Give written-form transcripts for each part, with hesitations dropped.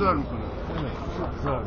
زار میکنه. زار.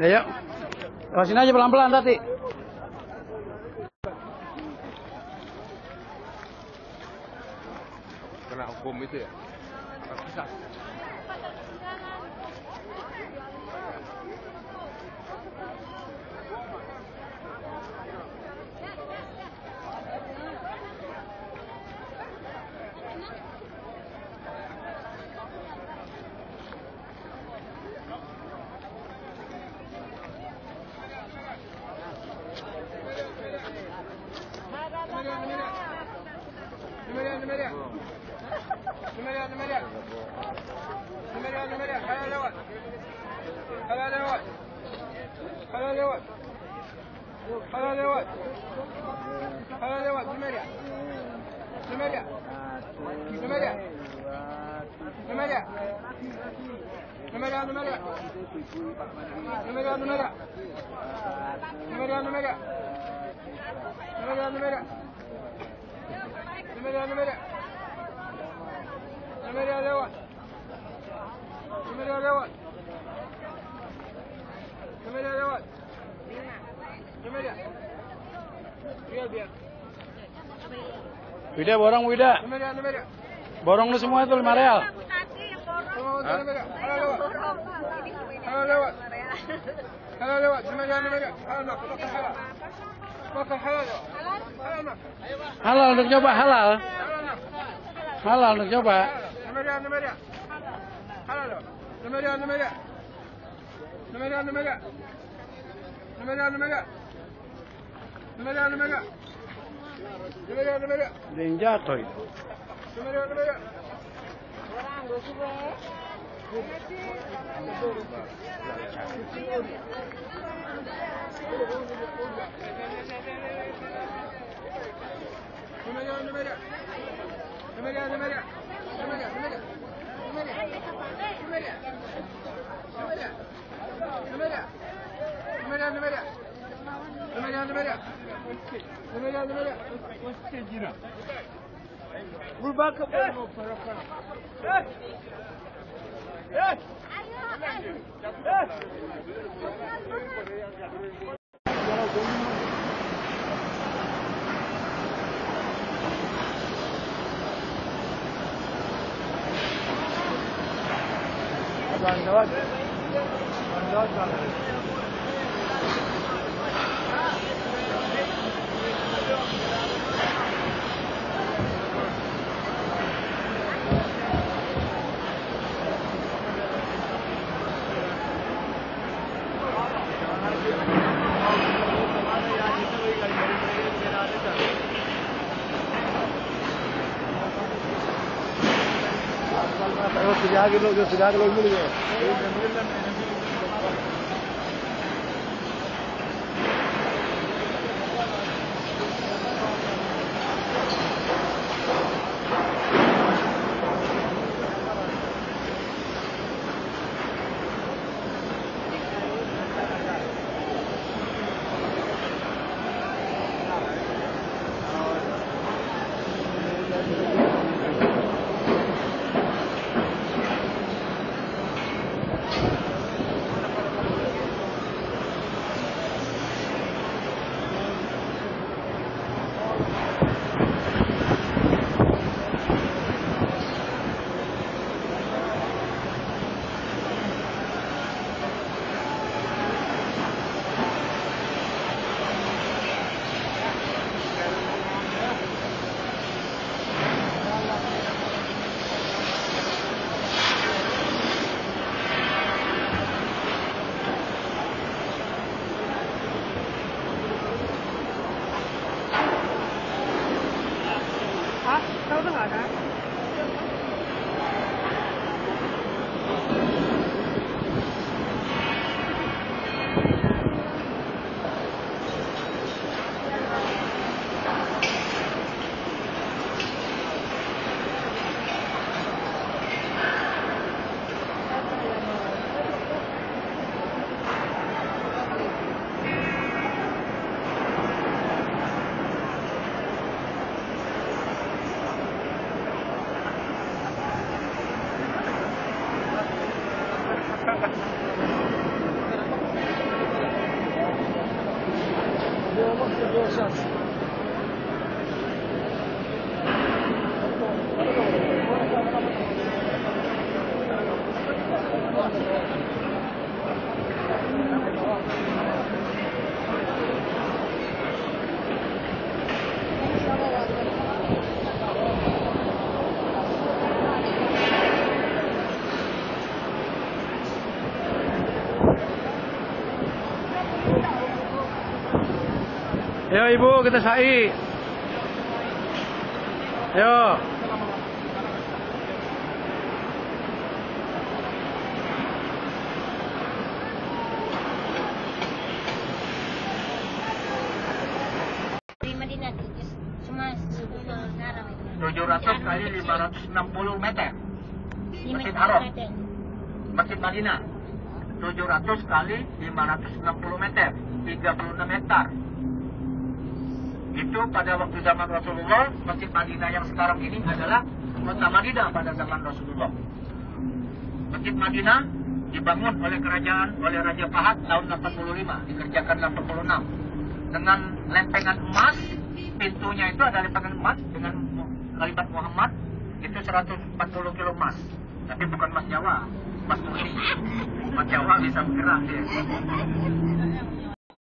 Ayo. Rasin aja pelan-pelan tadi. Kena hukum itu ya? Bisa. Wida, borong Wida. Borong lu semua itu 5 real. Halal untuk coba, halal. Halal untuk coba. Yang jatuh itu. सुधा के लोग मिल गए Ayo ibu, kita sa'i. Ayo. Di Madinah cuma 700 kali 560 meter. Masjid Haram. Masjid Madinah 700 kali 560 meter, 36 hektar. Itu pada waktu zaman Rasulullah. Masjid Madinah yang sekarang ini adalah kota Madinah pada zaman Rasulullah. Masjid Madinah dibangun oleh Raja Fahad tahun 85, dikerjakan 86 dengan lempengan emas. Pintunya itu ada lempengan emas dengan kalimat Muhammad. Itu 140 kilo emas, tapi bukan emas Jawa, emas murni. Emas Jawa bisa bergerak dia.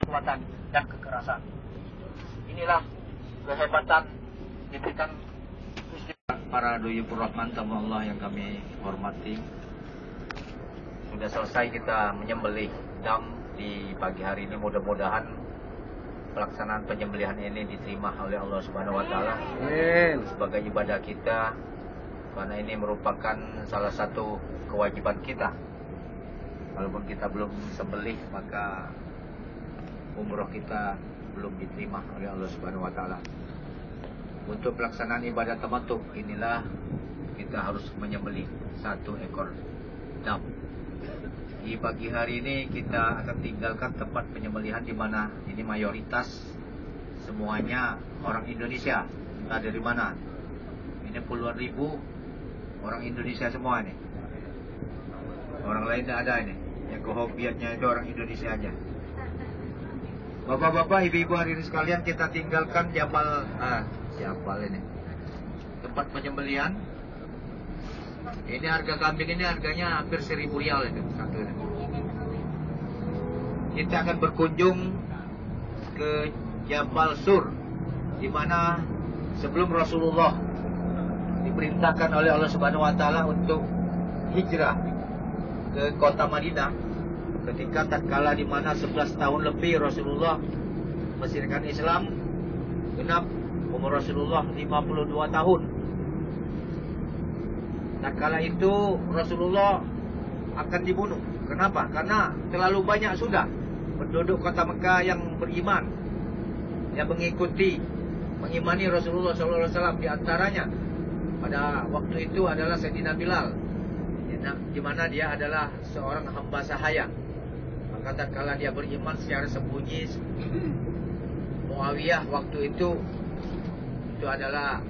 Kekuatan dan kekerasan. Inilah kehebatan diberikan para Duyufur Rahman tamu Allah yang kami hormati. Sudah selesai kita menyembelih dam di pagi hari ini. Mudah-mudahan pelaksanaan penyembelihan ini diterima oleh Allah Subhanahu wa taala sebagai ibadah kita, karena ini merupakan salah satu kewajiban kita. Walaupun kita belum sembelih, maka umroh kita belum diterima oleh Allah Subhanahu wa taala. Untuk pelaksanaan ibadah tamattu inilah kita harus menyembelih 1 ekor dam. Di pagi hari ini kita akan tinggalkan tempat penyembelihan di mana ini mayoritas semuanya orang Indonesia, entah dari mana. Ini puluhan ribu orang Indonesia semua ini. Orang lain tidak ada ini. Yang kehobiannya itu orang Indonesia aja. Bapak-bapak, ibu-ibu hadirin sekalian, kita tinggalkan Jabal ini. Tempat penyembelihan. Ini harga kambing ini harganya hampir 1.000 rial itu satu ini. Kita akan berkunjung ke Jabal Sur, di mana sebelum Rasulullah diperintahkan oleh Allah Subhanahu wa taala untuk hijrah ke kota Madinah. Ketika tatkala di mana 11 tahun lebih Rasulullah mensyiarkan Islam, genap umur Rasulullah 52 tahun. Tatkala itu Rasulullah akan dibunuh. Kenapa? Karena terlalu banyak sudah penduduk kota Mekah yang beriman, yang mengimani Rasulullah SAW. Di antaranya pada waktu itu adalah Sayyidina Bilal, di mana dia adalah seorang hamba sahaya. Maka tatkala dia beriman secara sembunyi, Muawiyah waktu itu adalah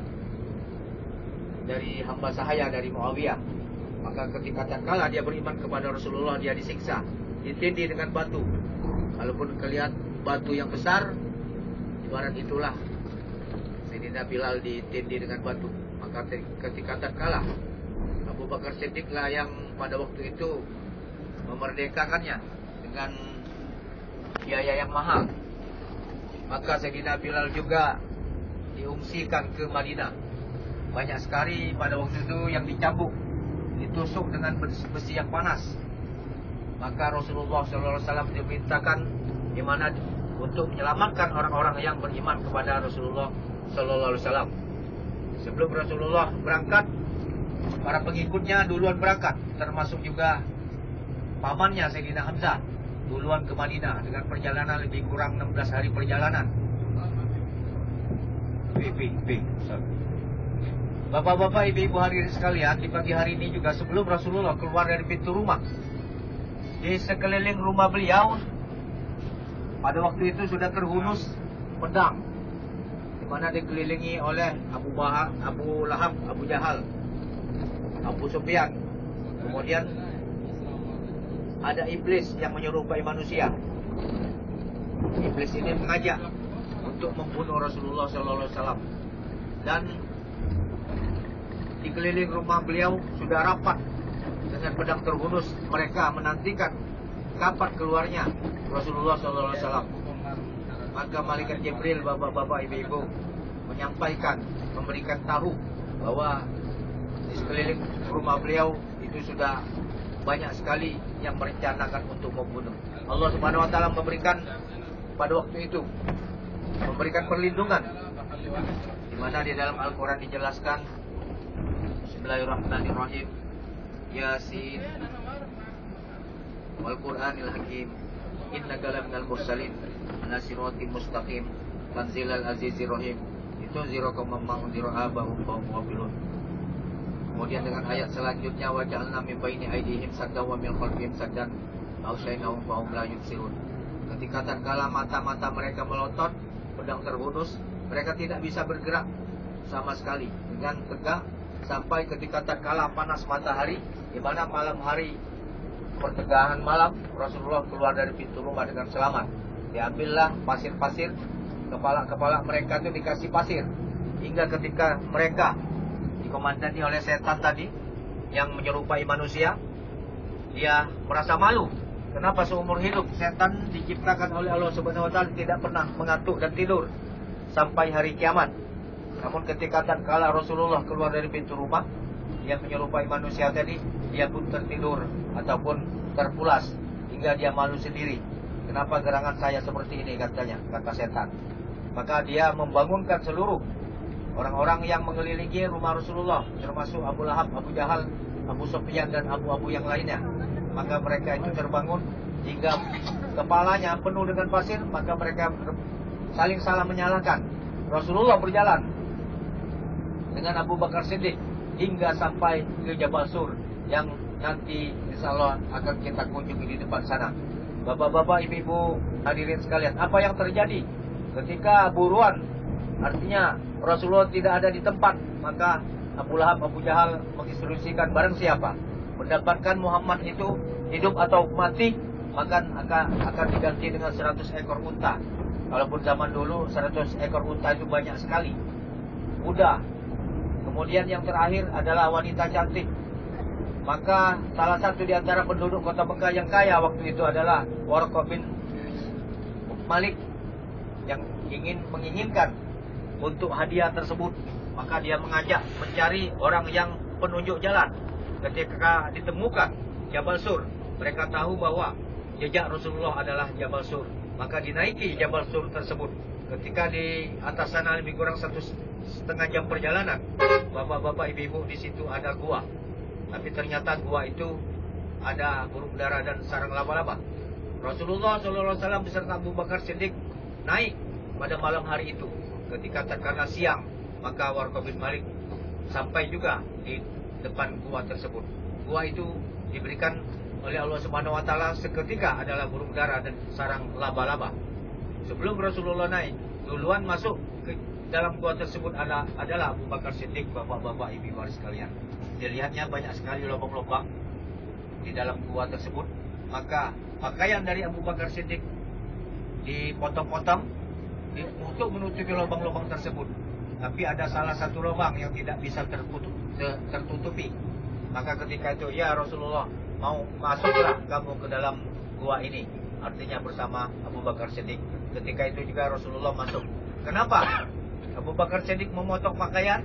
dari hamba sahaya dari Muawiyah. Maka ketika tatkala dia beriman kepada Rasulullah, dia disiksa, ditindih dengan batu. Kalaupun kalian batu yang besar, ibarat itulah Sayyidina Bilal ditindih dengan batu. Maka ketika tatkala Abu Bakar Siddiq lah yang pada waktu itu memerdekakannya dengan biaya yang mahal, maka Sayyidina Bilal juga diungsikan ke Madinah. Banyak sekali pada waktu itu yang dicambuk, ditusuk dengan besi yang panas. Maka Rasulullah SAW diperintahkan di mana untuk menyelamatkan orang-orang yang beriman kepada Rasulullah SAW. Sebelum Rasulullah berangkat, para pengikutnya duluan berangkat, termasuk juga pamannya Sayyidina Hamzah duluan ke Madinah dengan perjalanan lebih kurang 16 hari perjalanan. Bapak-bapak, ibu-ibu hadirin sekalian, di pagi hari ini juga sebelum Rasulullah keluar dari pintu rumah, di sekeliling rumah beliau pada waktu itu sudah terhunus pedang, di mana dikelilingi oleh Abu Lahab, Abu Jahal, Abu Sufyan. Kemudian ada iblis yang menyerupai manusia. Iblis ini mengajak untuk membunuh Rasulullah SAW. Dan di keliling rumah beliau sudah rapat dengan pedang terhunus mereka menantikan kapan keluarnya Rasulullah SAW. Maka malaikat Jibril, bapak-bapak, ibu-ibu, menyampaikan, memberikan tahu bahwa di sekeliling rumah beliau itu sudah banyak sekali yang merencanakan untuk membunuh. Allah Subhanahu wa taala memberikan pada waktu itu memberikan perlindungan, di mana di dalam Al-Qur'an dijelaskan, Bismillahirrahmanirrahim, Yasin wal Qur'anil Hakim, innaka laminal mursalin ala siratim mustaqim tanzilal azizir rahim. Itu ziro kemamang ziro abahum bahum wafilun. Kemudian dengan ayat selanjutnya, wa ja'alna min baini aydihim saddan wa min khalfihim saddan ausyainahum fahum la yubsirun. Ketika tatkala mata-mata mereka melotot, pedang terhunus, mereka tidak bisa bergerak sama sekali dengan tegak sampai ketika tatkala panas matahari, di mana malam hari pertengahan malam Rasulullah keluar dari pintu rumah dengan selamat. Diambillah pasir-pasir, kepala-kepala mereka itu dikasih pasir, hingga ketika mereka dikomandani oleh setan tadi yang menyerupai manusia, dia merasa malu. Kenapa seumur hidup setan diciptakan oleh Allah Subhanahu wa taala tidak pernah mengantuk dan tidur sampai hari kiamat. Namun ketika tatkala Rasulullah keluar dari pintu rumah yang menyerupai manusia tadi, dia pun tertidur ataupun terpulas hingga dia malu sendiri. Kenapa gerangan saya seperti ini, katanya, kata setan. Maka dia membangunkan seluruh orang-orang yang mengelilingi rumah Rasulullah, termasuk Abu Lahab, Abu Jahal, Abu Sufyan dan abu-abu yang lainnya. Maka mereka itu terbangun hingga kepalanya penuh dengan pasir. Maka mereka saling salah menyalahkan. Rasulullah berjalan dengan Abu Bakar Siddiq hingga sampai ke Jabal Sur yang nanti insya Allah akan kita kunjungi di depan sana. Bapak-bapak, ibu-ibu, hadirin sekalian, apa yang terjadi ketika buruan, artinya Rasulullah tidak ada di tempat, maka Abu Lahab, Abu Jahal menginstruksikan barang siapa mendapatkan Muhammad itu hidup atau mati, maka akan diganti dengan 100 ekor unta. Walaupun zaman dulu 100 ekor unta itu banyak sekali. Kuda. Kemudian yang terakhir adalah wanita cantik. Maka salah satu di antara penduduk kota Mekah yang kaya waktu itu adalah Warqah bin Malik yang menginginkan untuk hadiah tersebut. Maka dia mengajak mencari orang yang penunjuk jalan. Ketika ditemukan Jabal Sur, mereka tahu bahwa jejak Rasulullah adalah Jabal Sur. Maka dinaiki Jabal Sur tersebut. Ketika di atas sana lebih kurang 1,5 jam perjalanan, bapak-bapak, ibu-ibu, di situ ada gua. Tapi ternyata gua itu ada burung dara dan sarang laba-laba. Rasulullah SAW beserta Abu Bakar Siddiq naik pada malam hari itu. Ketika terkena siang, maka Warqah bin Malik sampai juga di depan gua tersebut. Gua itu diberikan oleh Allah Subhanahu wa taala seketika adalah burung dara dan sarang laba-laba. Sebelum Rasulullah naik, duluan masuk ke dalam gua tersebut adalah Abu Bakar Siddiq, bapak-bapak, ibu-ibu sekalian. Dilihatnya banyak sekali lubang-lubang di dalam gua tersebut. Maka pakaian dari Abu Bakar Siddiq dipotong-potong untuk menutupi lubang-lubang tersebut. Tapi ada salah satu lubang yang tidak bisa tertutupi. Maka ketika itu, ya Rasulullah, mau masuklah kamu ke dalam gua ini. Artinya bersama Abu Bakar Siddiq. Ketika itu juga Rasulullah masuk. Kenapa? Abu Bakar Siddiq memotong pakaian,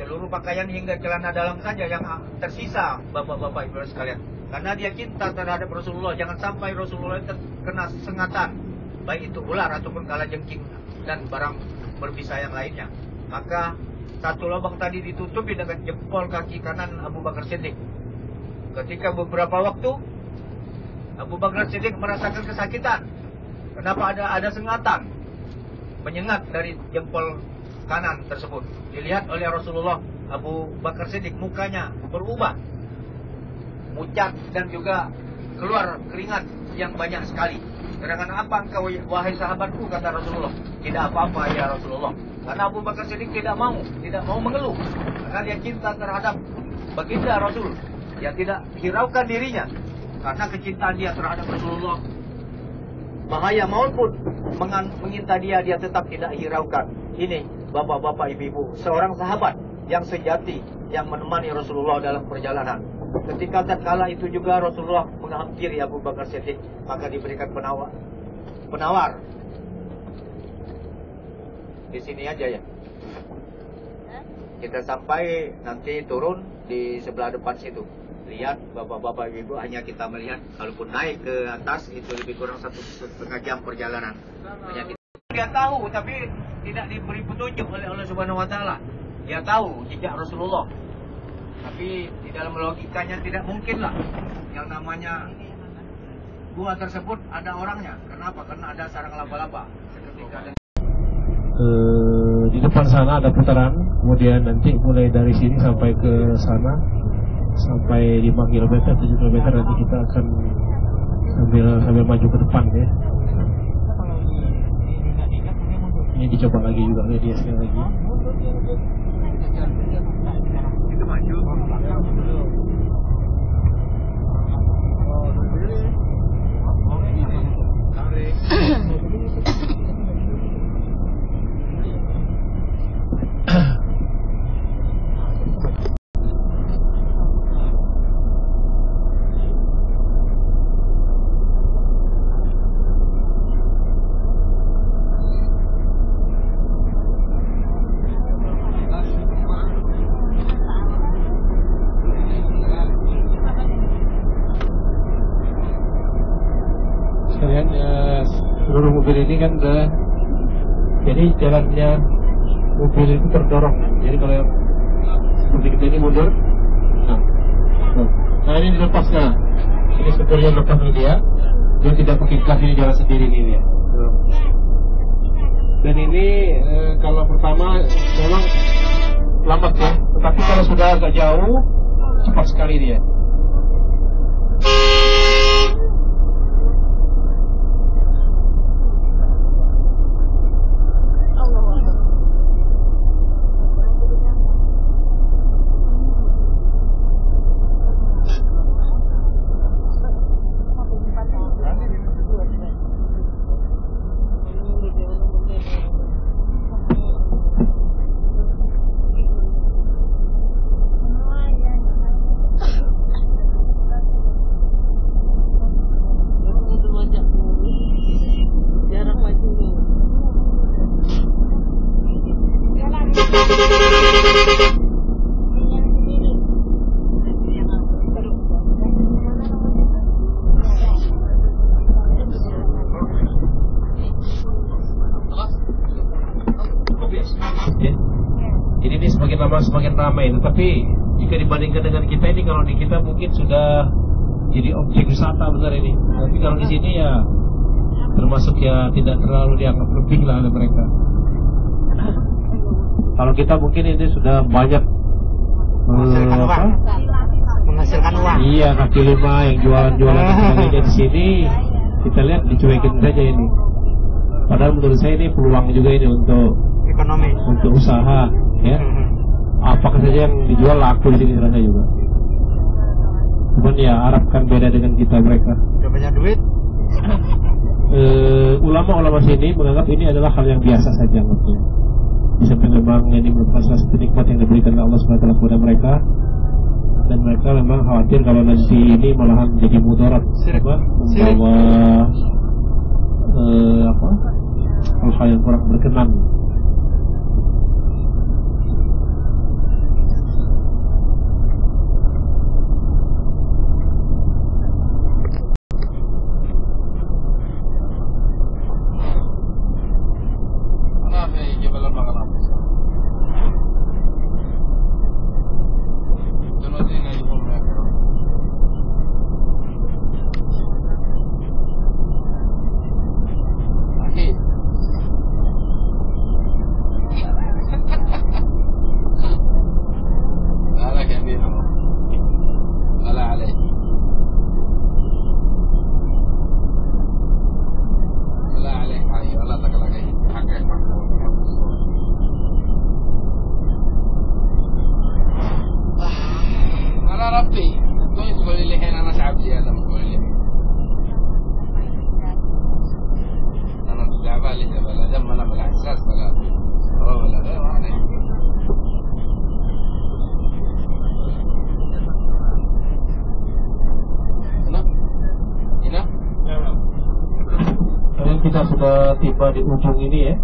seluruh pakaian hingga celana dalam saja yang tersisa, bapak-bapak, ibu sekalian. Karena dia cinta terhadap Rasulullah. Jangan sampai Rasulullah terkena sengatan, baik itu ular ataupun kalajengking dan barang berbisa yang lainnya. Maka satu lubang tadi ditutupi dengan jempol kaki kanan Abu Bakar Siddiq. Ketika beberapa waktu Abu Bakar Siddiq merasakan kesakitan. Kenapa ada sengatan menyengat dari jempol kanan tersebut. Dilihat oleh Rasulullah, Abu Bakar Siddiq mukanya berubah, pucat dan juga keluar keringat yang banyak sekali. Dengan apa engkau wahai sahabatku, kata Rasulullah. Tidak apa-apa ya Rasulullah. Karena Abu Bakar Siddiq tidak mau mengeluh. Karena dia cinta terhadap baginda Rasul. Dia tidak hiraukan dirinya karena kecintaan dia terhadap Rasulullah. Bahaya maupun menginta dia tetap tidak hiraukan. Ini bapak-bapak, ibu-ibu, seorang sahabat yang sejati yang menemani Rasulullah dalam perjalanan. Ketika tatkala itu juga Rasulullah menghampiri Abu Bakar Siddiq, maka diberikan penawar. Di sini aja ya. Kita sampai nanti turun di sebelah depan situ. Lihat bapak-bapak ibu, hanya kita melihat. Kalaupun naik ke atas itu lebih kurang 1,5 jam perjalanan. Hanya kita. Dia tahu tapi tidak diberi petunjuk oleh Allah Subhanahu Wa Taala. Dia tahu jejak Rasulullah. Tapi di dalam logikanya tidak mungkin lah yang namanya gua tersebut ada orangnya. Kenapa? Karena ada sarang laba-laba. Di depan sana ada putaran, kemudian nanti mulai dari sini sampai ke sana sampai 5 km, 7 km nanti kita akan sambil maju ke depan ya. Ini dicoba lagi juga dia sekali lagi. Itu maju. Seluruh mobil ini kan udah, jadi jalannya mobil itu terdorong. Jadi kalau seperti kita ini mundur, nah ini dilepas, nah ini sebetulnya lepas dia tidak pakai gas, ini jalan sendiri ini dia. Dan ini kalau pertama memang lambat ya, tetapi kalau sudah agak jauh cepat sekali dia. Semakin ramai, tetapi jika dibandingkan dengan kita ini, kalau di kita mungkin sudah jadi objek wisata besar ini. Tapi kalau di sini ya termasuk ya tidak terlalu dianggap lebih lah oleh mereka. Kalau kita mungkin ini sudah banyak menghasilkan uang. Iya, kaki lima yang jualan-jualan dan sebagainya di sini kita lihat dicuekin saja ini. Padahal menurut saya ini peluang juga ini untuk ekonomi, untuk usaha, ya. Apakah saja yang dijual laku di sini rasanya juga. Cuman ya Arab kan beda dengan kita mereka. Udah banyak duit. Ulama-ulama sini menganggap ini adalah hal yang biasa saja maksudnya. Bisa memang ini merupakan salah satu nikmat yang diberikan Allah SWT kepada mereka, dan mereka memang khawatir kalau nanti ini malahan jadi mudarat, membawa hal-hal yang kurang berkenan. kita sudah tiba di ujung ini ya.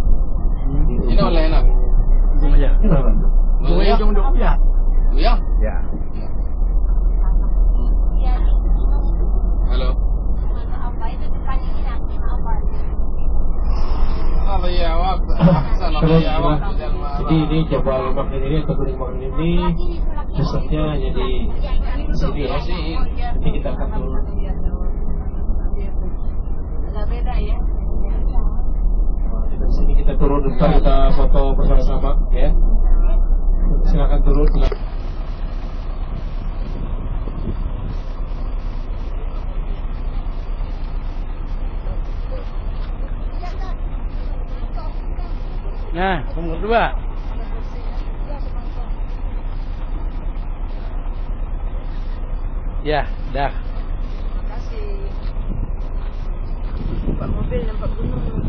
Ini oleh enak. Ujung aja. Ujung ya. Ya. Ya. Halo. Halo ya, Wak. Jadi ini Jabal Maknin ini atau Gunung Maknin ini pusatnya hanya di sini ya. Nanti kita akan turun. Agak beda ya. Di sini kita turun, ntar kita foto bersama-sama ya. Silakan turun. Nah, nomor 2. Ya, dah. Makasih. Nampak mobil, nampak gunung.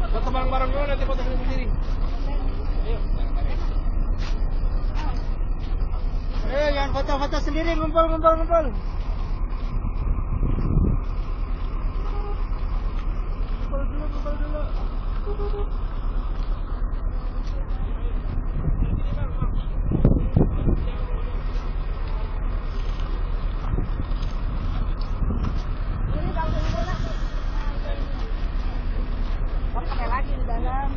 Foto bareng-bareng dulu, nanti foto sendiri. Jangan foto-foto sendiri, ngumpul. Lagi di dalam.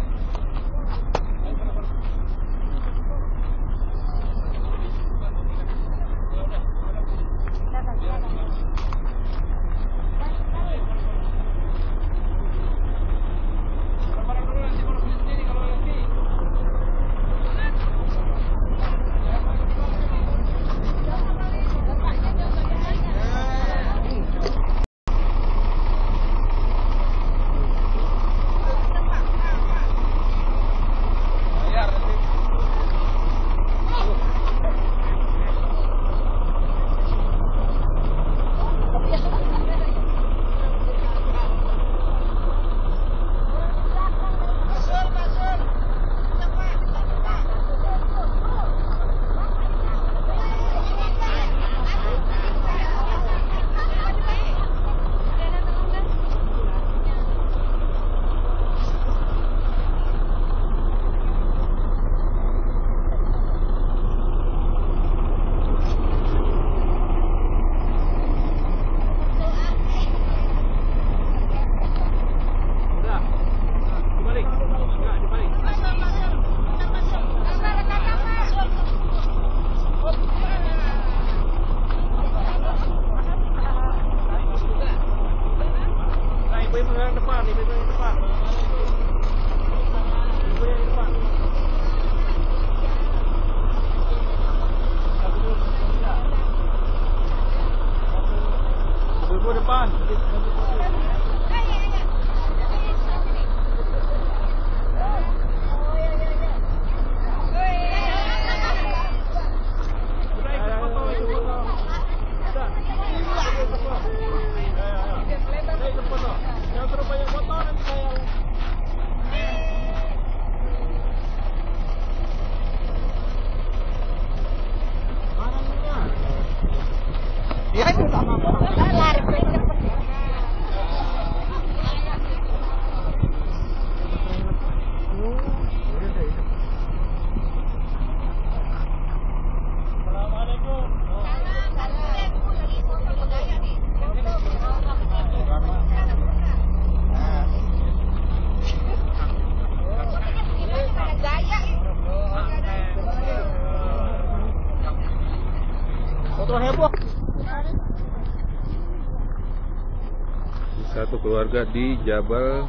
Satu keluarga di Jabal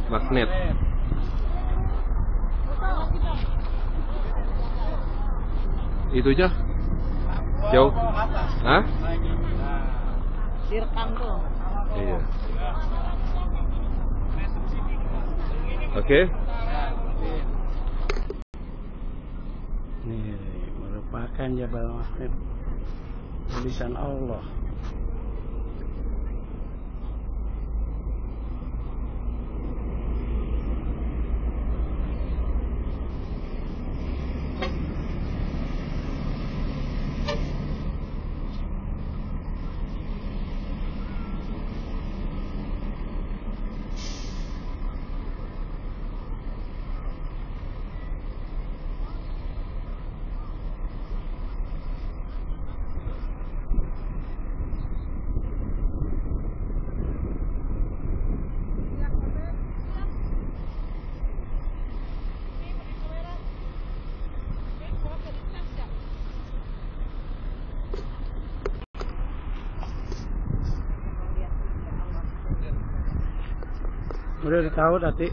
Magnet. Itu aja. Jauh. Hah? Sirkan tuh. Iya. Oke. Ini merupakan Jabal Mahmud, tulisan Allah. Udah tahu tadi.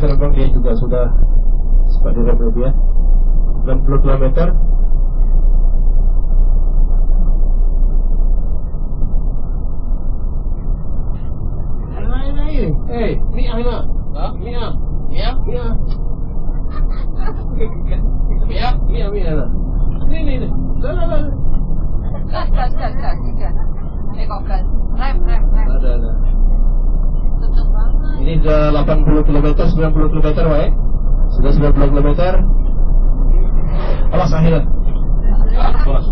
Memang dia juga sudah seperti dia 60 km. Ni Aina. Mia. Mia? Mia. Mia? Mia, Mia. Ni. Dah. Gas. Tengok gas. Rem. Ada. Tutup banget. Ini sudah 80 km, 90 km, Pak. Sudah 90 km. Awas akhirnya. Awas.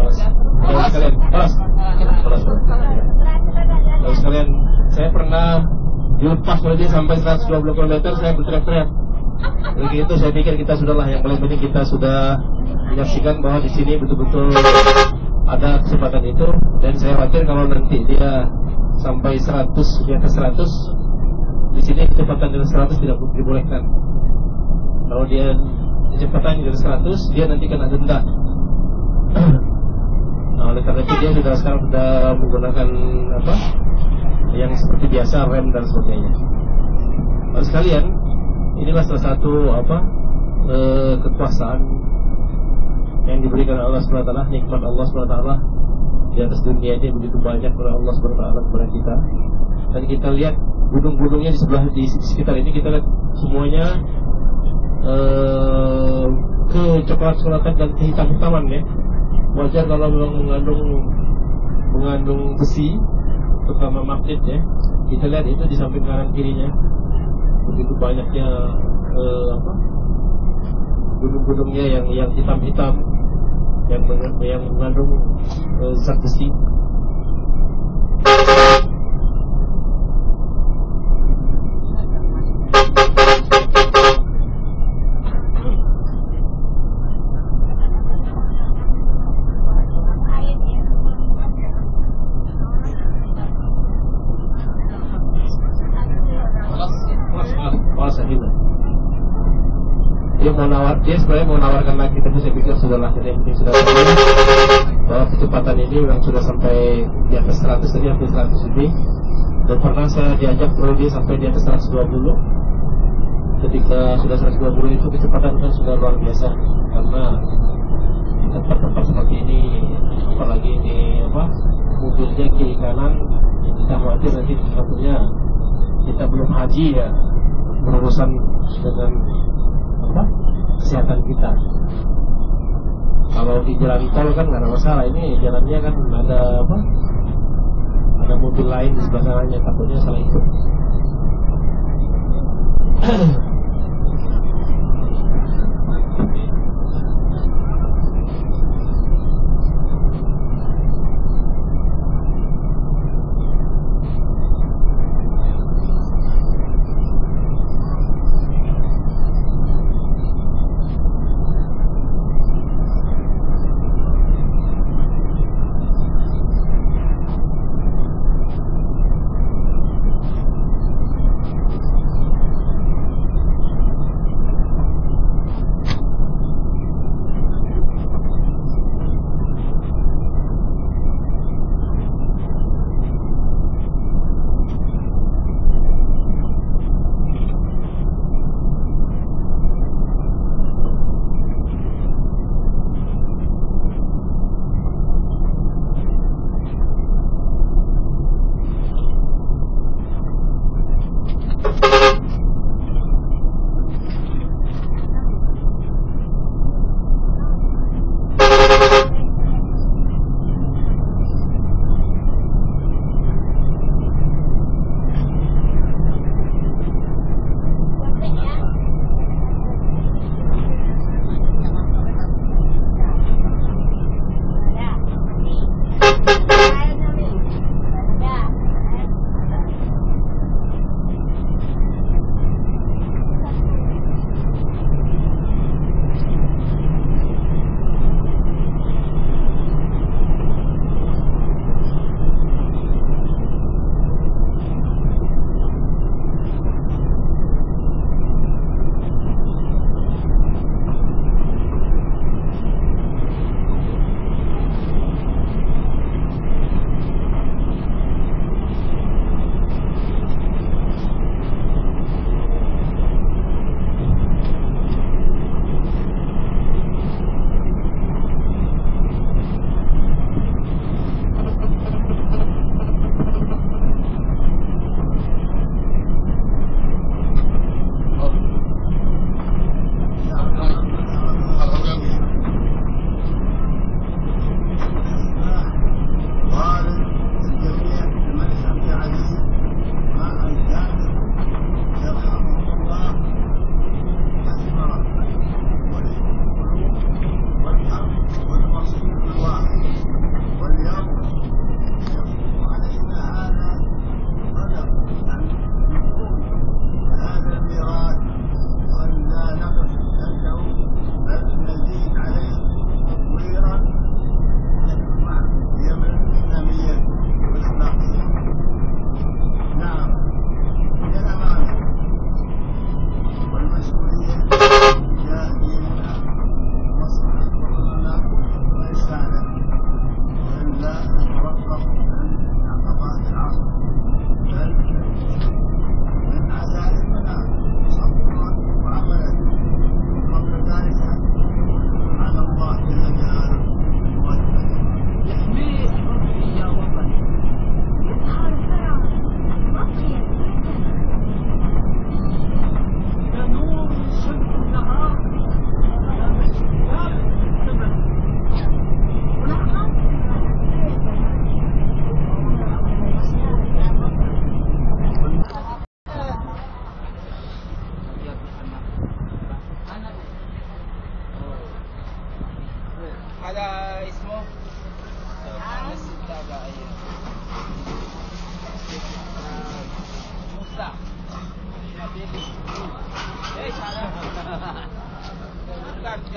Sekalian. Awas. Lalu sekalian, saya pernah dilepas oleh dia sampai 120 km, saya berteriak-teriak. Begitu saya pikir kita sudahlah, yang paling penting kita sudah menyaksikan bahwa di sini betul-betul ada kesempatan itu, dan saya khawatir kalau nanti dia sampai 100, di atas 100, di sini kecepatan di atas 100 tidak dibolehkan. Kalau dia kecepatan di atas 100, dia nanti kena denda. Nah, oleh karena itu dia sekarang sudah menggunakan yang seperti biasa, rem dan sebagainya. Lalu sekalian, inilah salah satu kekuasaan yang diberikan oleh Allah SWT, nikmat Allah SWT di atas dunia ini begitu banyak oleh Allah SWT kepada kita. Dan kita lihat gunung-gunungnya di sekitar ini, kita lihat semuanya kecoklat-coklatan dan kehitam-hitaman ya. Wajar kalau memang mengandung besi, terutama magnet ya. Kita lihat itu di samping kanan kirinya begitu banyaknya gunung-gunungnya yang hitam-hitam yang mengandung zat besi. Dia sebenarnya mau menawarkan lagi, tapi saya pikir sudahlah, jadi yang penting sudah tahu bahwa kecepatan ini memang sudah sampai di atas 100, tadi hampir 100 lebih. Dan pernah saya diajak Prodi sampai di atas 120. Ketika sudah 120 itu kecepatan kan sudah luar biasa, karena di tempat-tempat seperti ini, apalagi ini mobilnya kiri kanan, kita khawatir nanti sebetulnya kita belum haji ya, berurusan dengan kesehatan kita. Kalau di jalan tol kan nggak ada masalah, ini jalannya kan ada mobil lain di sebelah sananya, takutnya salah ikut.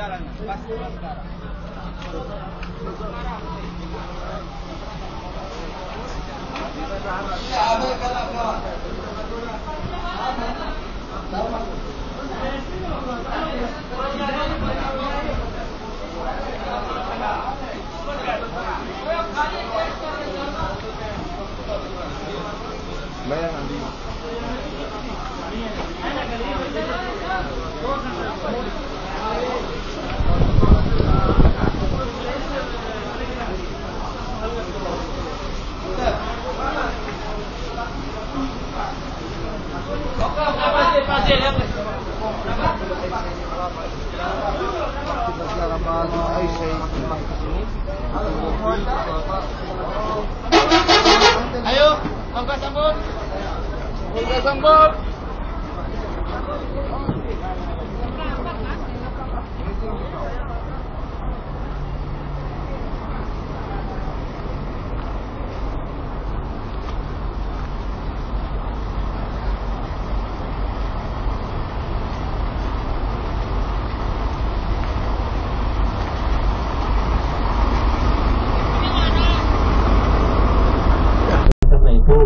sekarang. Pas dulu sekarang. Bayang nanti. Ayo, angkat sambut. Angkat sambut. Karena itu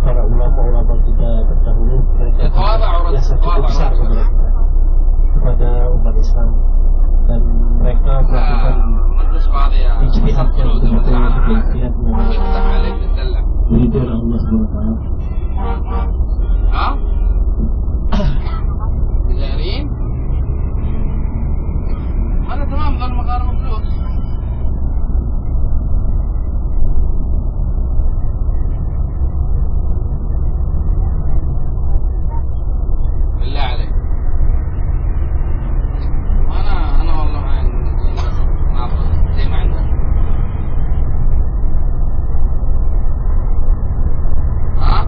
para ulama-ulama kita terdahulu mereka jasa cukup besar kepada kita, kepada umat Islam, dan mereka melakukan ijtihad yang betul-betul ijtihad yang diridhoi oleh Allah Subhanahu wa taala. Dijarin. Mana tamam kan makar mabsut. بالله عليك انا والله ناظر زي ما عندك ها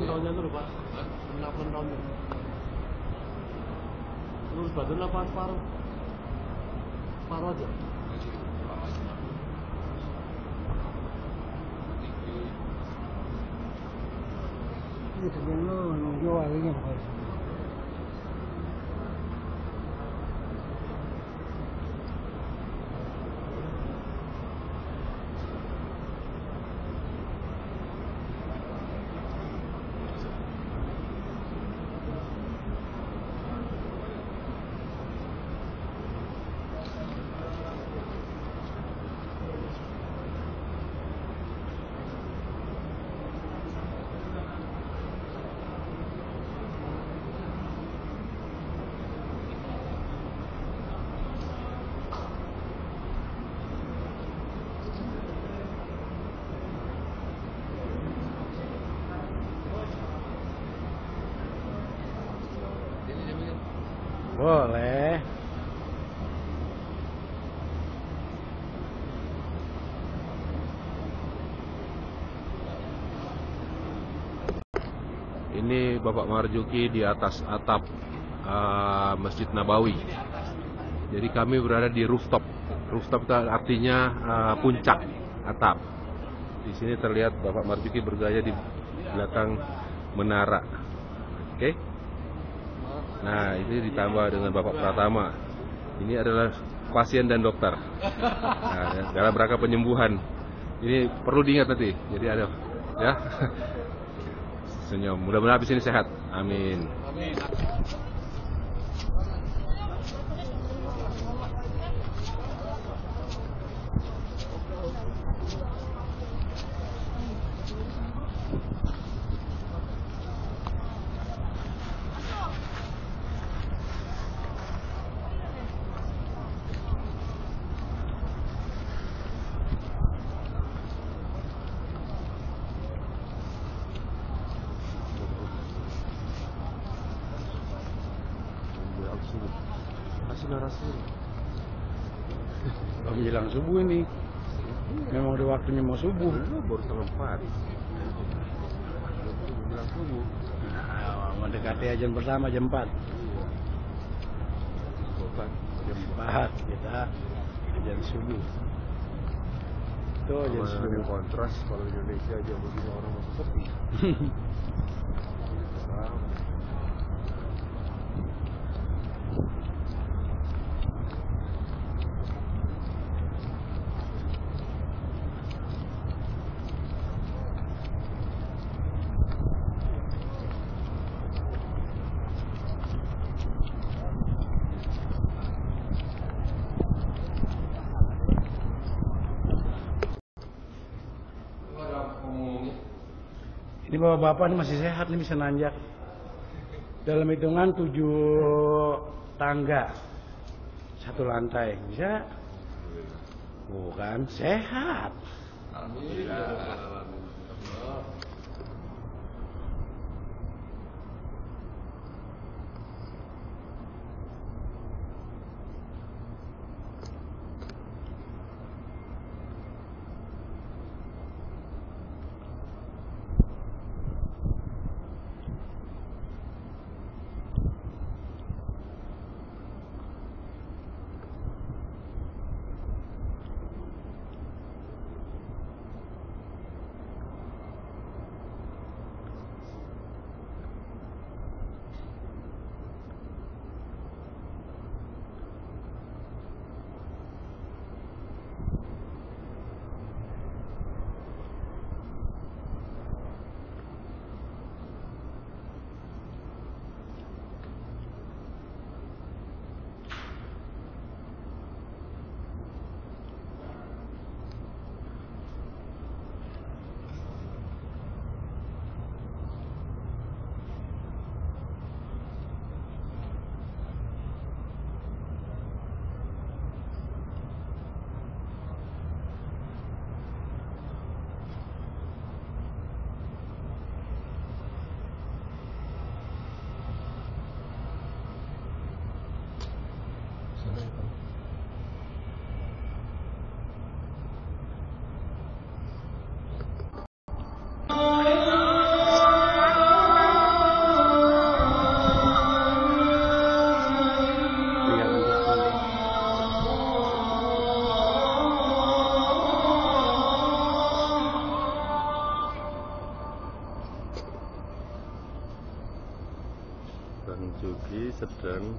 tahunnya dulu Pak. 60 tahunnya. Lurus badan apa paruh? Paruh aja. Ini sebenarnya nunggu akhirnya Pak. Boleh. Ini Bapak Marzuki di atas atap Masjid Nabawi. Jadi kami berada di rooftop. Rooftop itu artinya puncak atap. Di sini terlihat Bapak Marzuki bergaya di belakang menara. Oke? Nah, ini ditambah dengan Bapak Pratama. Ini adalah pasien dan dokter. Nah, dalam rangka penyembuhan. Ini perlu diingat nanti. Jadi ada, ya. Senyum. Mudah-mudahan habis ini sehat. Amin. Menjelang subuh ini. Memang udah waktunya mau subuh. Baru setengah 4. Menjelang subuh. Nah, mendekati ajan pertama jam 4. Jam 4 kita ajan subuh. Itu ajan subuh. Kontras kalau Indonesia jam begini orang masih sepi. Ini bapak-bapak ini masih sehat nih, bisa nanjak. Dalam hitungan 7 tangga. 1 lantai. Bisa? Bukan sehat. Alhamdulillah. is a turn.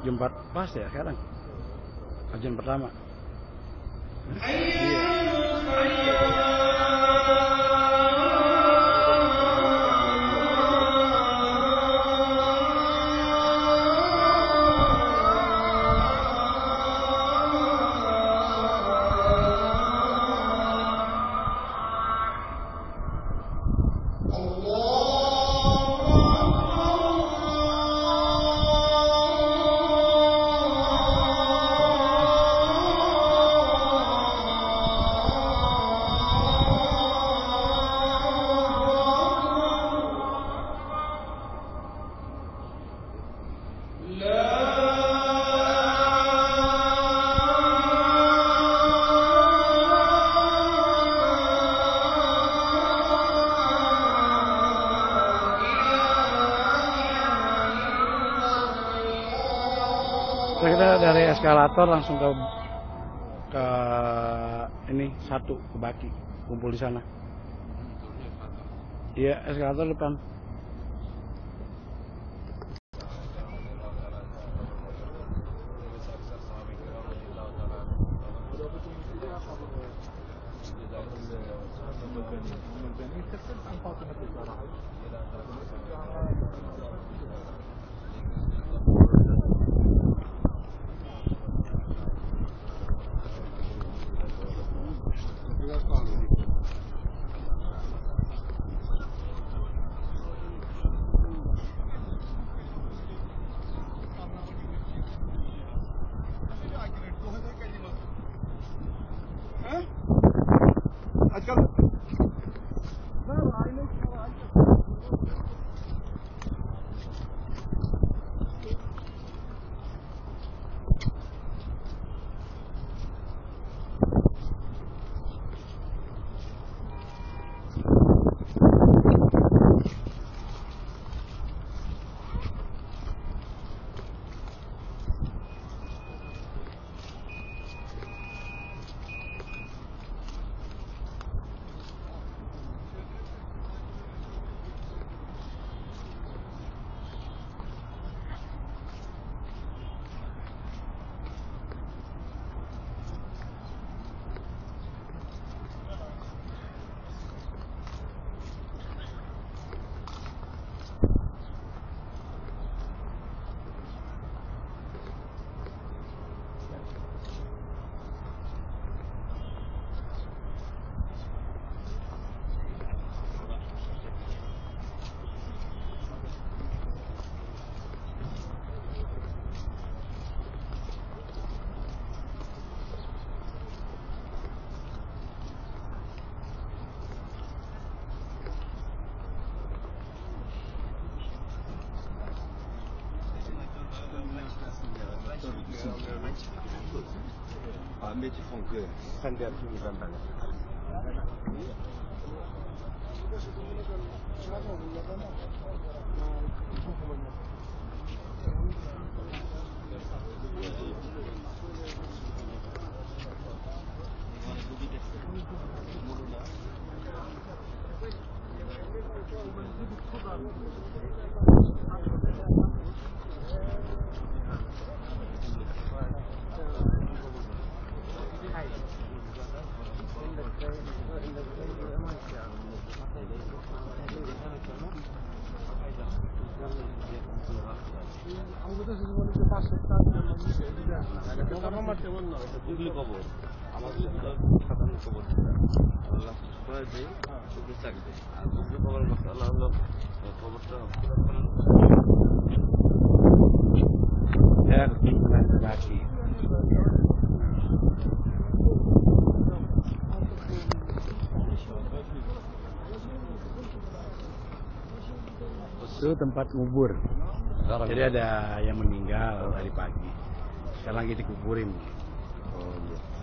Jam 4 pas ya sekarang. Kajian pertama. Kita dari eskalator langsung ke ini satu ke Baki, kumpul di sana. Iya, eskalator depan. Ya, kaki. Itu tempat ngubur. Jadi ada yang meninggal dari pagi. Sekarang lagi dikuburin.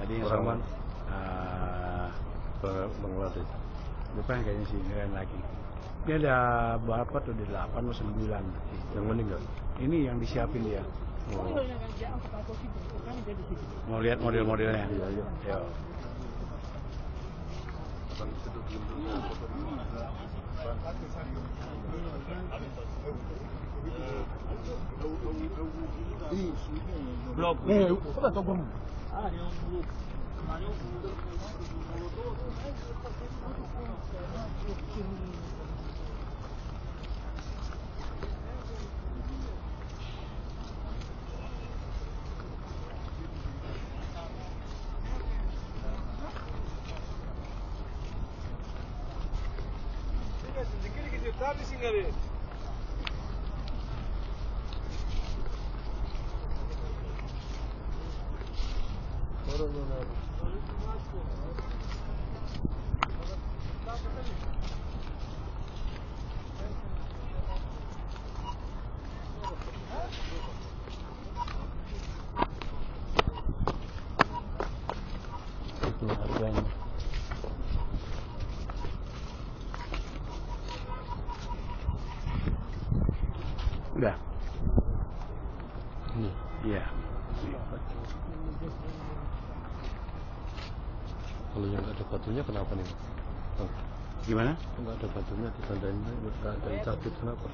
Tadi yang sama Bangladesh. bukan kayaknya sih, ini lagi. Dia ada berapa tuh, di 8 atau 9 Yang meninggal. Ini yang disiapin dia. Mau lihat model-modelnya? Yo. Harganya. Udah. Ini. Iya. Kalau yang nggak ada batunya kenapa nih? Gimana? Nggak ada batunya ditandain, nggak ada yang cabut kenapa?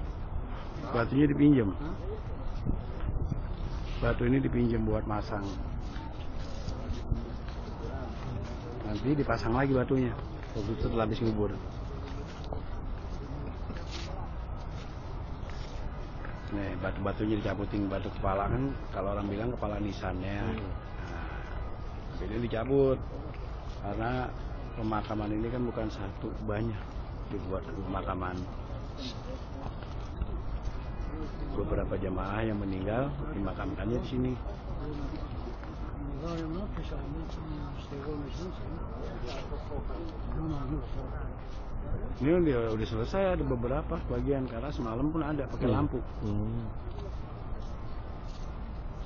Batunya dipinjam. Batu ini dipinjam buat masang. Nanti dipasang lagi batunya. Setelah habis ngubur. Nih, batu-batunya dicabutin, batu kepala kan kalau orang bilang kepala nisannya. Nah, ini dicabut. Karena pemakaman ini kan bukan satu, banyak dibuat pemakaman. Beberapa jemaah yang meninggal dimakamkannya di sini. Ini udah selesai, ada beberapa bagian karena semalam pun ada pakai lampu.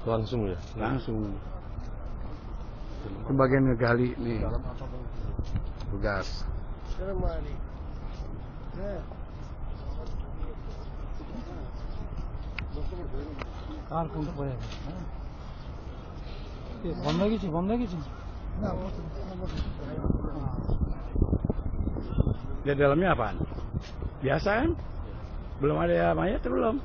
Langsung ya? Langsung. Itu bagian ngegali nih. Tugas. Di dalamnya apaan? Biasa kan? Belum ada mayat belum?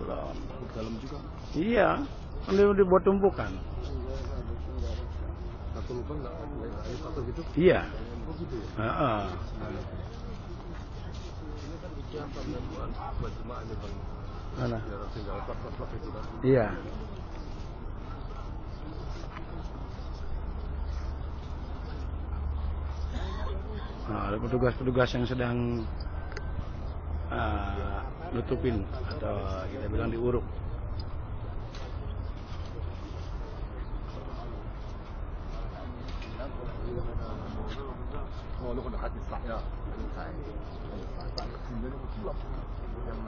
Belum. Dalam juga. Iya, kan dia dibuat tumpukan. Satu lubang nggak ada satu gitu? Iya. Oh gitu ya? Heeh. Ini kan ucapan dan buat jemaah ini bang. Mana? Biar tinggal plak itu kan. Iya. Nah, ada petugas-petugas yang sedang nutupin atau kita bilang diuruk. Oh, lu kena hati sak ya. Yang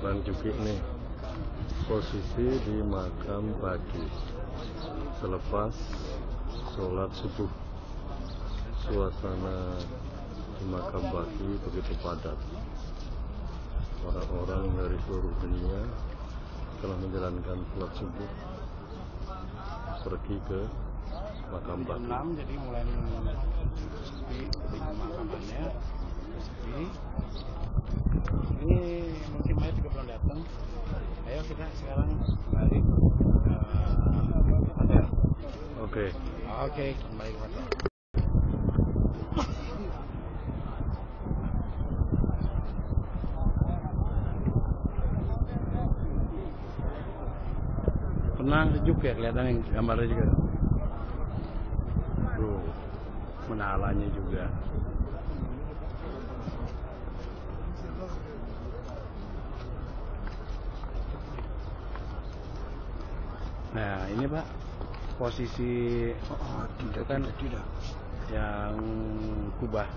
Bang Juki nih, posisi di makam Baki selepas sholat subuh. Suasana di makam Baki begitu padat. Orang-orang dari seluruh dunia telah menjalankan sholat subuh pergi ke makam Baki. 6 jadi mulai sepi di pemakamannya, sepi. Ini mungkin mayat juga belum datang. Ayo kita sekarang kembali ke hotel. Oke. Oke, kembali ke hotel. Tenang, sejuk ya, kelihatan yang gambarnya juga. Tuh, menalanya juga. Nah ini Pak, posisi itu kan yang kubah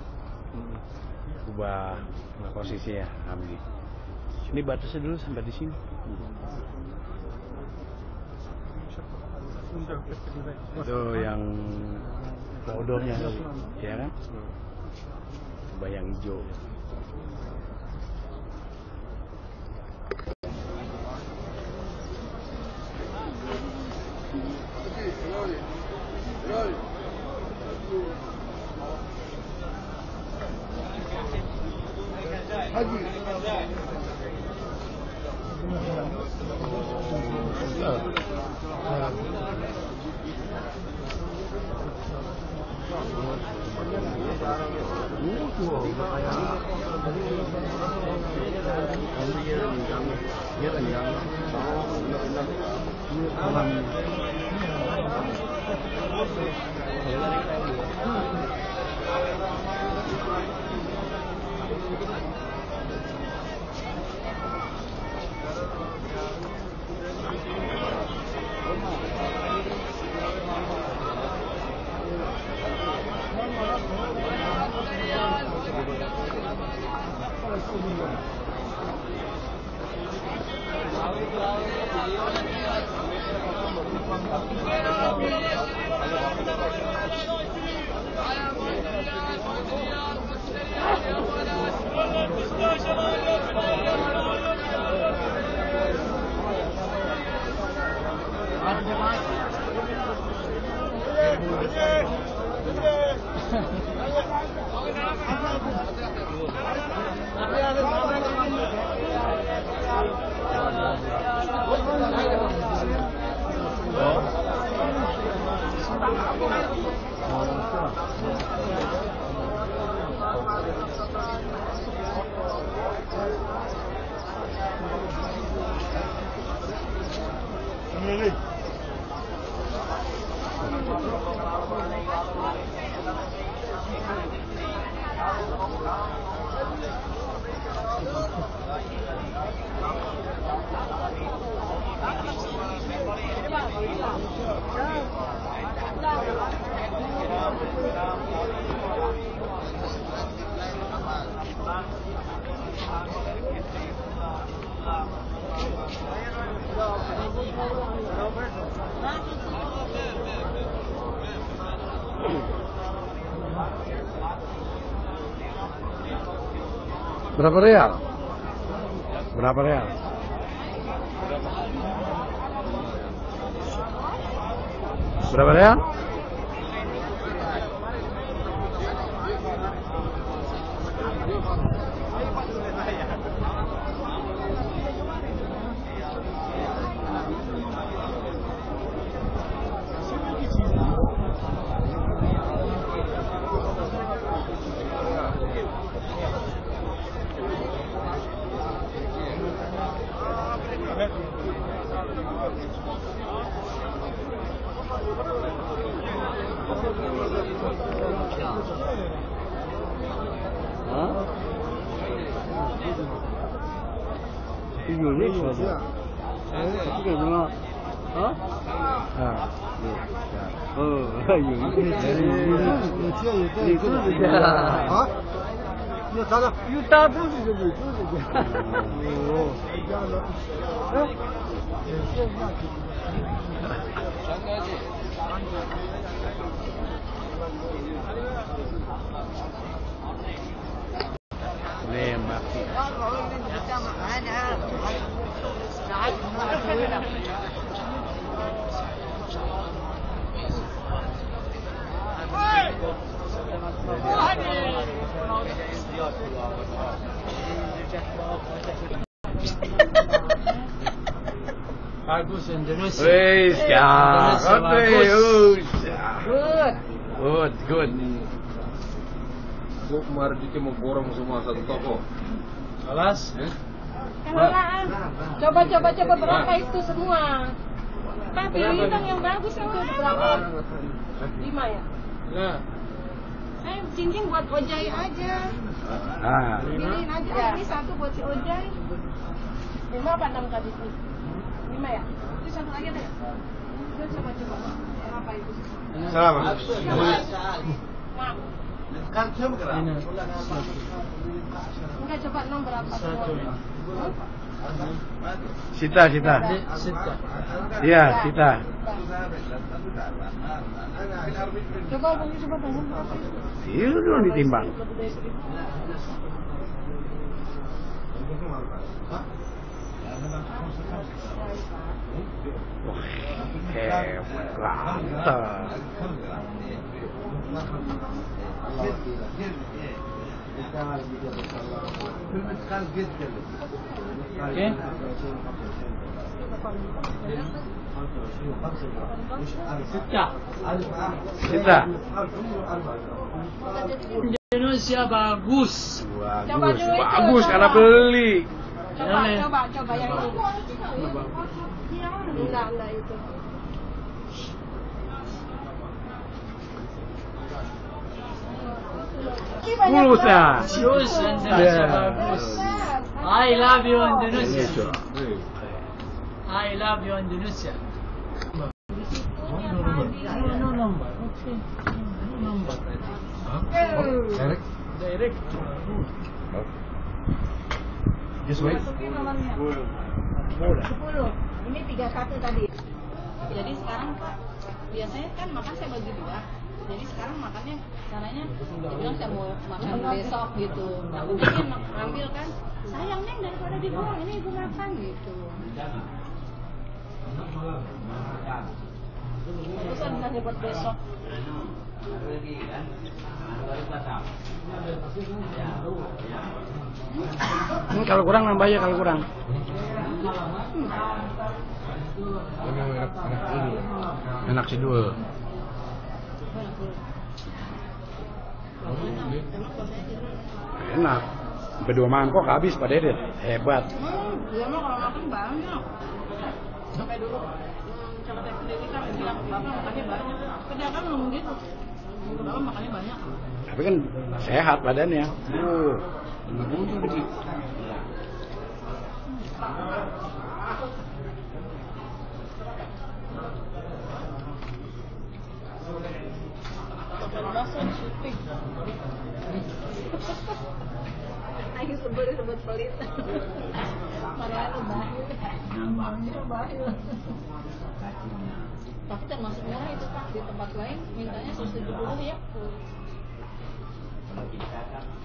posisi ya Hamdi. Ini batasnya dulu sampai di sini. Itu yang kodoknya, ya kan? Kubah yang hijau. Berapa real? Berapa real? Berapa real? Indonesia. Itu gimana? Hah? Ah. Oh, Indonesia. Itu dia. Hah? Ya salah. Yuta pun juga itu juga. Oh. Nih, Mbak. Bagus Indonesia. Wes, ya. Good. Gua kemarin itu mau borong semua satu toko. Alas. Coba berapa itu semua? Pak pilih dong yang bagus itu berapa? 5 ya? Nah, Cincin buat Ojai aja. Ah. Pilihin aja. Ini satu buat si Ojai. 5 apa 6 tadi? 5 ya? Itu satu lagi deh. Coba. Berapa itu? Salam. Mak. Enggak, coba 6 berapa semua? Sita. Iya, Sita. Coba tanya berapa itu? Itu dulu ditimbang. Wah, hebat. oke. Sita. Indonesia bagus. Bagus karena beli. Coba yang ini. Enggak itu. Pulsa. Bagus Indonesia bagus. I love you Indonesia. I love you Indonesia. No number. Okay. No number. Direct. Just wait. 10. Ini 31 tadi. Jadi sekarang biasanya kan makan saya bagi 2. Jadi sekarang makannya caranya dia bilang saya mau makan besok gitu. Takutnya dia ambil kan. Sayang Neng daripada dibuang ini ibu makan gitu. Terusan hanya buat besok. Kalau kurang nambah ya kalau kurang. Enak sih dua. Enak. Sampai 2 mangkok habis Pak Dedet. Hebat. Dia mah kalau makan banyak. Sampai dulu sama saya sendiri kan bilang bapak makannya banyak. Kerja kan ngomong gitu. Bapak makannya banyak. Tapi kan sehat badannya. Langsung syuting. Ayo sebut pelit. Mana itu Bayu. Tapi termasuk murah itu Pak. Di tempat lain mintanya 170 ya.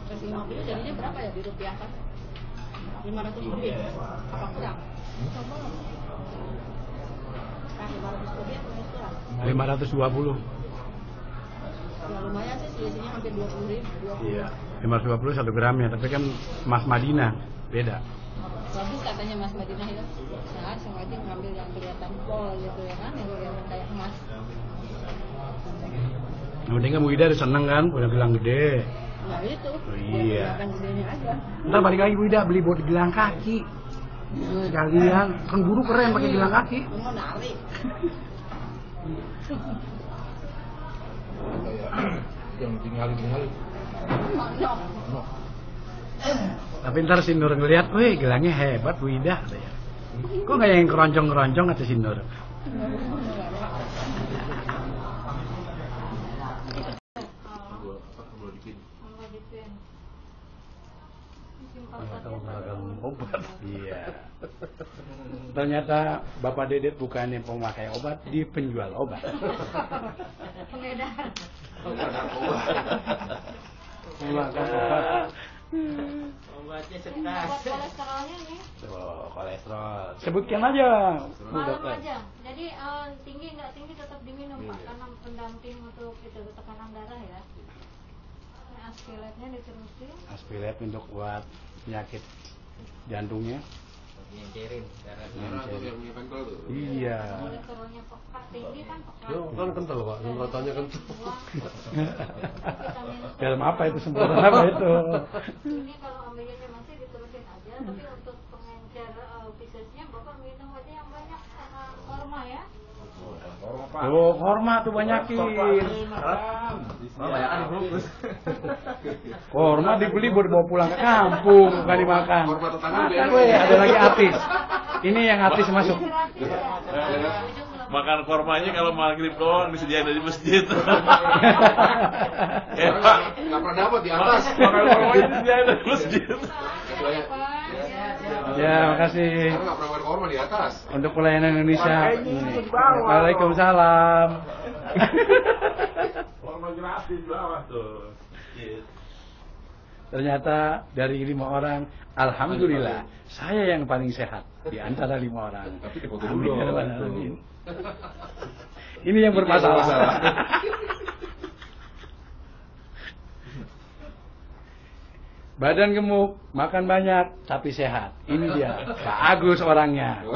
Kasih 50 jadinya berapa ya dirupiahkan? 500 lebih. Apa kurang? Nah, 500 lebih atau kurang? 520. Ya lumayan sih selisihnya hampir 20.000. Iya. 520 1 gramnya, tapi kan Mas Madinah beda. Bagus katanya Mas Madinah itu. Nah, sengaja ngambil yang kelihatan pol gitu ya kan, yang kelihatan kayak emas. Yang penting kan Bu Ida udah seneng kan, udah gelang gede. Nah itu. Iya. Kelihatan gedenya aja. Ntar balik lagi Bu Ida beli buat gelang kaki. Sekalian, kan guru keren pakai gelang kaki. Mau narik. Yang tinggalin. No. Tapi ntar si Nur ngeliat, wih gelangnya hebat, Widah. Kok nggak yang keroncong-keroncong kata si Nur? Obat. Iya. Ternyata Bapak Dedet bukannya pemakai obat, dia penjual obat. Pengedar. Memakan obat. Obatnya Obat sekas. kolesterolnya nih. Oh, kolesterol. Sebutkan aja. Bu Malam dokter. aja. Jadi tinggi nggak tinggi tetap diminum Pak, karena pendamping untuk itu tekanan darah ya. Ini aspilatnya diterusin. Aspirat untuk buat penyakit jantungnya. Nyencerin darahnya. Iya. Kolesterolnya pekat tinggi kan pekat. Yo, kan kental Pak, yang katanya kental. Vitamin C. Dalam apa itu sempurna apa itu? Ini kalau ambilnya masih diterusin aja, tapi untuk pengencer bisnisnya Bapak minum aja yang banyak karena korma ya. Oh, korma tuh banyakin. Korma dibeli buat bawa pulang ke kampung, bukan dimakan. Makan weh, ada lagi atis. Ini yang atis masuk. Gratis ya. Makan kormanya kalau maghrib doang disediain dari masjid. Pak, nggak pernah dapat di atas. Makan kormanya disediain dari masjid. Ya, makasih Karena nggak pernah makan korma di atas. untuk pelayanan Indonesia. Waalaikumsalam. Korma gratis di bawah tuh. Ternyata dari 5 orang, alhamdulillah saya yang paling sehat di antara 5 orang. Tapi dipoto Amin dulu. ya rabbal alamin. Ini yang bermasalah. Badan gemuk, makan banyak, tapi sehat. Ini dia, Pak Agus orangnya.